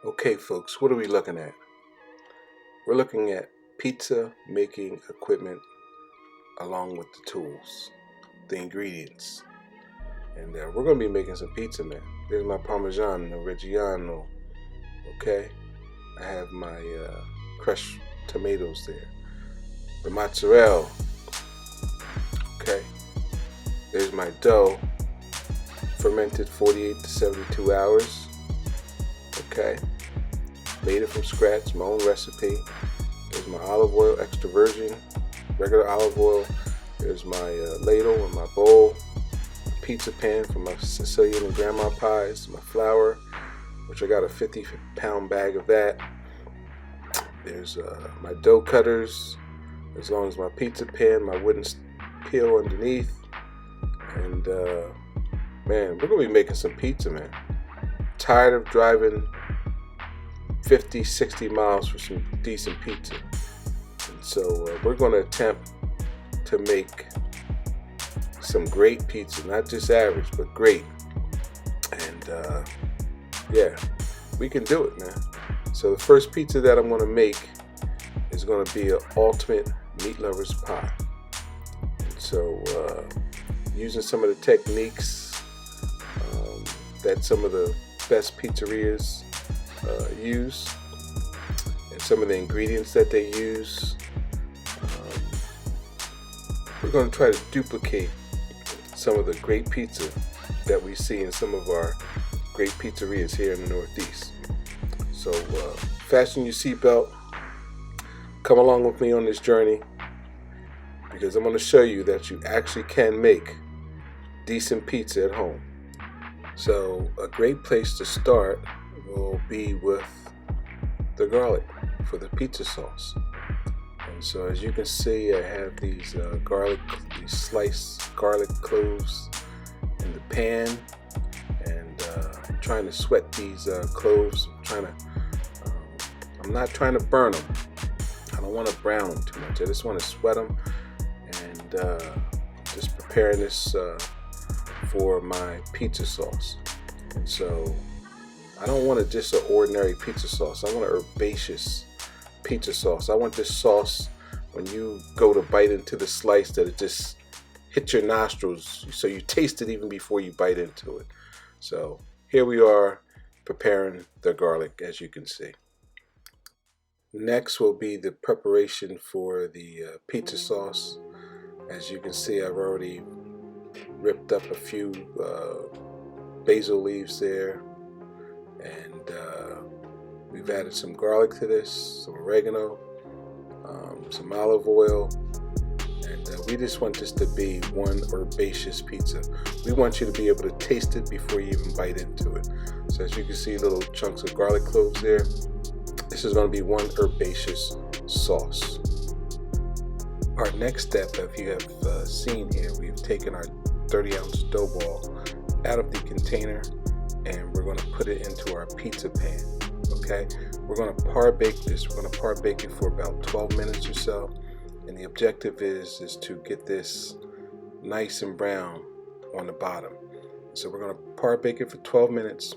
Okay, folks, what are we looking at? We're looking at pizza making equipment along with the tools, the ingredients. And we're going to be making some pizza, man. There's my Parmesan Reggiano, okay? I have my crushed tomatoes there. The mozzarella, okay? There's my dough, fermented 48 to 72 hours, okay? Made it from scratch, my own recipe. There's my olive oil, extra virgin, regular olive oil. There's my ladle and my bowl, pizza pan for my Sicilian and grandma pies, my flour, which I got a 50-pound bag of that. There's my dough cutters, as long as my pizza pan, my wooden peel underneath. And man, we're gonna be making some pizza, man. Tired of driving 50, 60 miles for some decent pizza. And so we're going to attempt to make some great pizza, not just average, but great. And yeah, we can do it, man. So the first pizza that I'm going to make is going to be an ultimate meat lover's pie. And so using some of the techniques that some of the best pizzerias use, and some of the ingredients that they use, we're going to try to duplicate some of the great pizza that we see in some of our great pizzerias here in the Northeast. So fasten your seatbelt, come along with me on this journey, because I'm going to show you that you actually can make decent pizza at home. So a great place to start will be with the garlic for the pizza sauce. And so as you can see, I have these these sliced garlic cloves in the pan, and I'm trying to sweat these cloves. I'm not trying to burn them. I don't want to brown them too much. I just want to sweat them, and just preparing this for my pizza sauce. And so I don't want just an ordinary pizza sauce. I want an herbaceous pizza sauce. I want this sauce, when you go to bite into the slice, that it just hits your nostrils, so you taste it even before you bite into it. So here we are preparing the garlic, as you can see. Next will be the preparation for the pizza sauce. As you can see, I've already ripped up a few basil leaves there, and we've added some garlic to this, some oregano, some olive oil, and we just want this to be one herbaceous pizza. We want you to be able to taste it before you even bite into it. So as you can see, little chunks of garlic cloves there. This is going to be one herbaceous sauce. Our next step, if you have seen here, we've taken our 30-ounce dough ball out of the container, and we're going to put it into our pizza pan. Okay, we're going to par bake this. We're going to par bake it for about 12 minutes or so, and the objective is to get this nice and brown on the bottom. So we're going to par bake it for 12 minutes.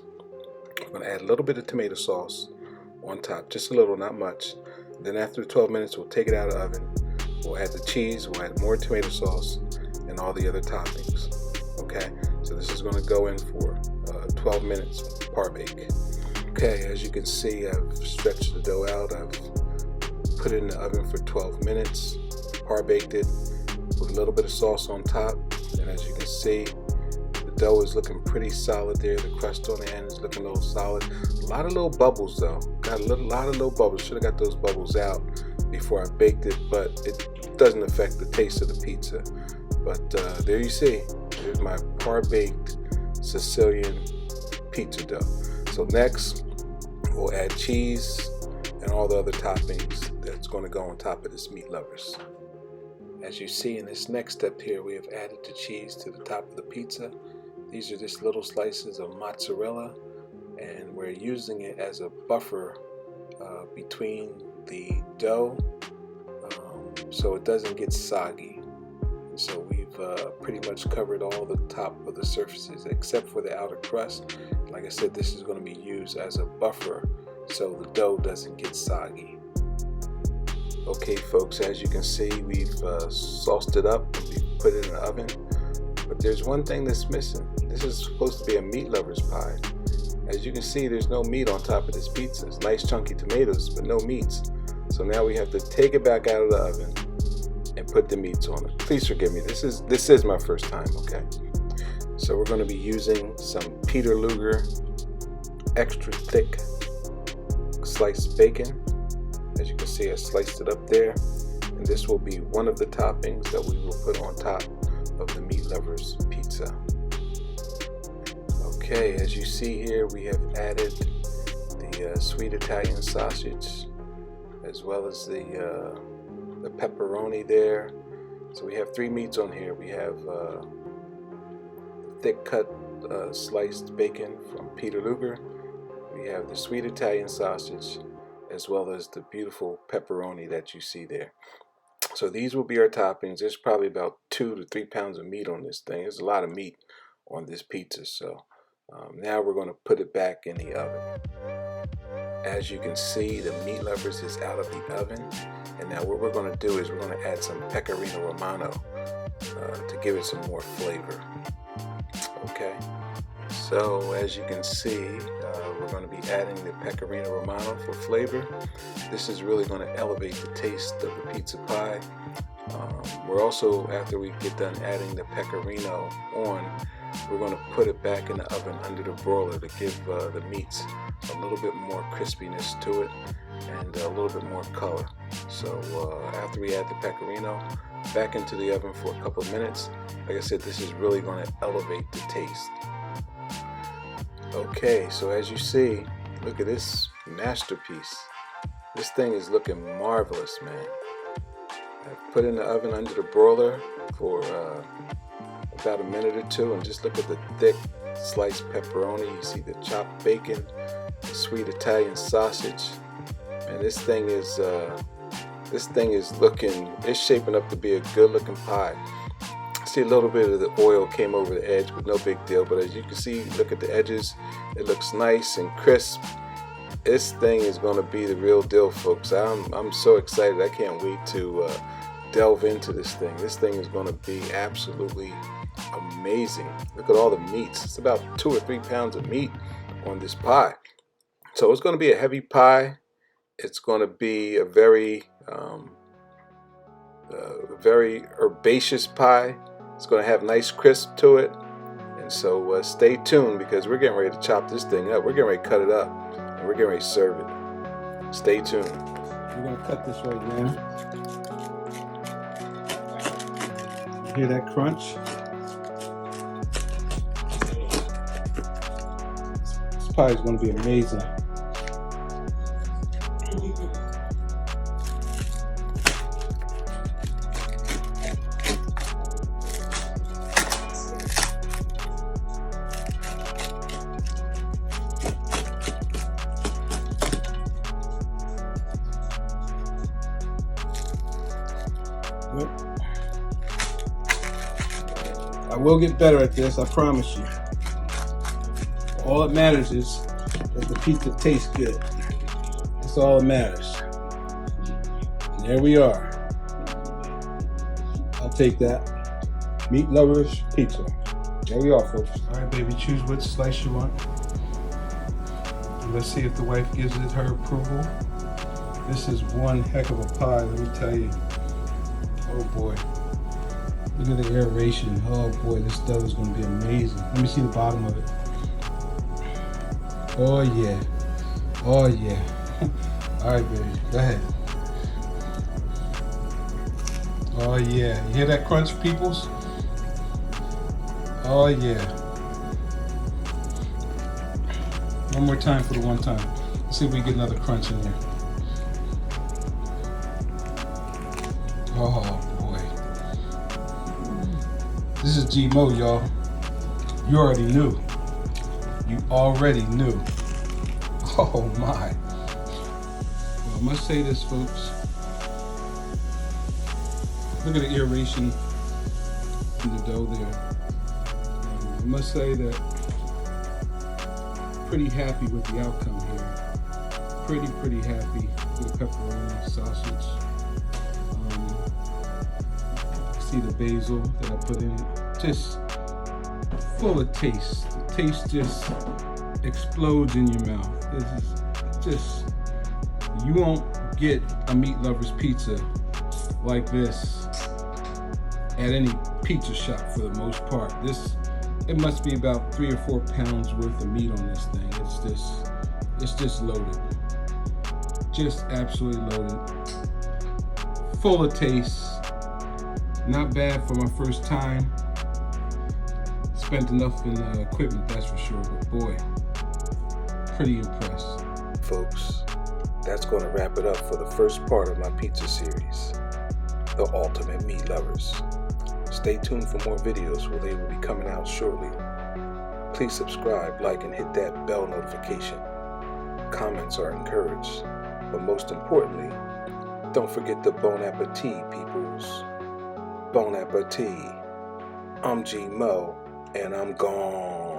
We're going to add a little bit of tomato sauce on top, just a little, not much. Then after 12 minutes, we'll take it out of the oven. We'll add the cheese, we'll add more tomato sauce, and all the other toppings. Okay, so this is going to go in for 12 minutes par bake. Okay, as you can see, I've stretched the dough out. I've put it in the oven for 12 minutes, par baked it with a little bit of sauce on top. And as you can see, the dough is looking pretty solid there. The crust on the end is looking a little solid. A lot of little bubbles though. Got a lot of little bubbles. Should have got those bubbles out before I baked it, but it doesn't affect the taste of the pizza. But there you see, there's my par-baked Sicilian pizza dough. So next, we'll add cheese and all the other toppings that's going to go on top of this meat lovers. As you see in this next step here, we have added the cheese to the top of the pizza. These are just little slices of mozzarella, and we're using it as a buffer between the dough, so it doesn't get soggy. And so we've pretty much covered all the top of the surfaces except for the outer crust. Like I said, this is going to be used as a buffer so the dough doesn't get soggy. Okay folks, as you can see, we've sauced it up and we've put it in the oven, but there's one thing that's missing. This is supposed to be a meat lover's pie. As you can see, there's no meat on top of this pizza. It's nice chunky tomatoes, but no meats. So now we have to take it back out of the oven and put the meats on it. Please forgive me, this is my first time, okay? So we're going to be using some Peter Luger extra thick sliced bacon. As you can see, I sliced it up there, and this will be one of the toppings that we will put on top of the meat lover's pizza. Okay, as you see here, we have added the sweet Italian sausage, as well as the pepperoni there. So we have three meats on here. We have thick cut sliced bacon from Peter Luger. We have the sweet Italian sausage, as well as the beautiful pepperoni that you see there. So these will be our toppings. There's probably about 2 to 3 pounds of meat on this thing. There's a lot of meat on this pizza. So now we're going to put it back in the oven. As you can see, the meat lovers is out of the oven, and now what we're going to do is we're going to add some pecorino romano to give it some more flavor. Okay, so as you can see, we're going to be adding the pecorino romano for flavor. This is really going to elevate the taste of the pizza pie. We're also, after we get done adding the pecorino on, we're going to put it back in the oven under the broiler to give the meats a little bit more crispiness to it and a little bit more color. So after we add the pecorino back into the oven for a couple of minutes, like I said, this is really going to elevate the taste. Okay, so as you see, look at this masterpiece. This thing is looking marvelous, man. I put it in the oven under the broiler for about a minute or two, and just look at the thick sliced pepperoni. You see the chopped bacon, the sweet Italian sausage, and this thing is looking, it's shaping up to be a good looking pie. See a little bit of the oil came over the edge, but no big deal. But as you can see, look at the edges, it looks nice and crisp. This thing is going to be the real deal, folks. I'm so excited. I can't wait to delve into this thing. This thing is going to be absolutely amazing. Look at all the meats. It's about 2 or 3 pounds of meat on this pie. So it's going to be a heavy pie. It's going to be a very herbaceous pie. It's going to have nice crisp to it. And so stay tuned, because we're getting ready to chop this thing up. We're getting ready to cut it up, and we're getting ready to serve it. Stay tuned. We're going to cut this right now. You hear that crunch? This pie is going to be amazing. I will get better at this, I promise you. All that matters is that the pizza tastes good. That's all that matters. And there we are. I'll take that. Meat lovers pizza. There we are, folks. All right, baby, choose which slice you want. And let's see if the wife gives it her approval. This is one heck of a pie, let me tell you. Oh boy. Look at the aeration. Oh boy, this dough is going to be amazing. Let me see the bottom of it. Oh yeah. Oh yeah. All right, baby. Go ahead. Oh yeah. You hear that crunch, peoples? Oh yeah. One more time for the one time. Let's see if we get another crunch in there. Oh boy. This is G-Mo, y'all. You already knew. You already knew. Oh my. Well, I must say this, folks. Look at the aeration in the dough there. I must say that I'm pretty happy with the outcome here. pretty happy with the pepperoni sausage. See the basil that I put in it, just full of taste. The taste just explodes in your mouth. It's just, you won't get a meat lover's pizza like this at any pizza shop for the most part. It must be about 3 or 4 pounds worth of meat on this thing. It's just loaded. Just absolutely loaded. Full of taste. Not bad for my first time. Spent enough in equipment, that's for sure, but boy, pretty impressed. Folks, that's going to wrap it up for the first part of my pizza series, The Ultimate Meat Lovers. Stay tuned for more videos where they will be coming out shortly. Please subscribe, like, and hit that bell notification. Comments are encouraged, but most importantly, don't forget the bon appetit, peoples. Bon appetit. I'm G Mo, and I'm gone.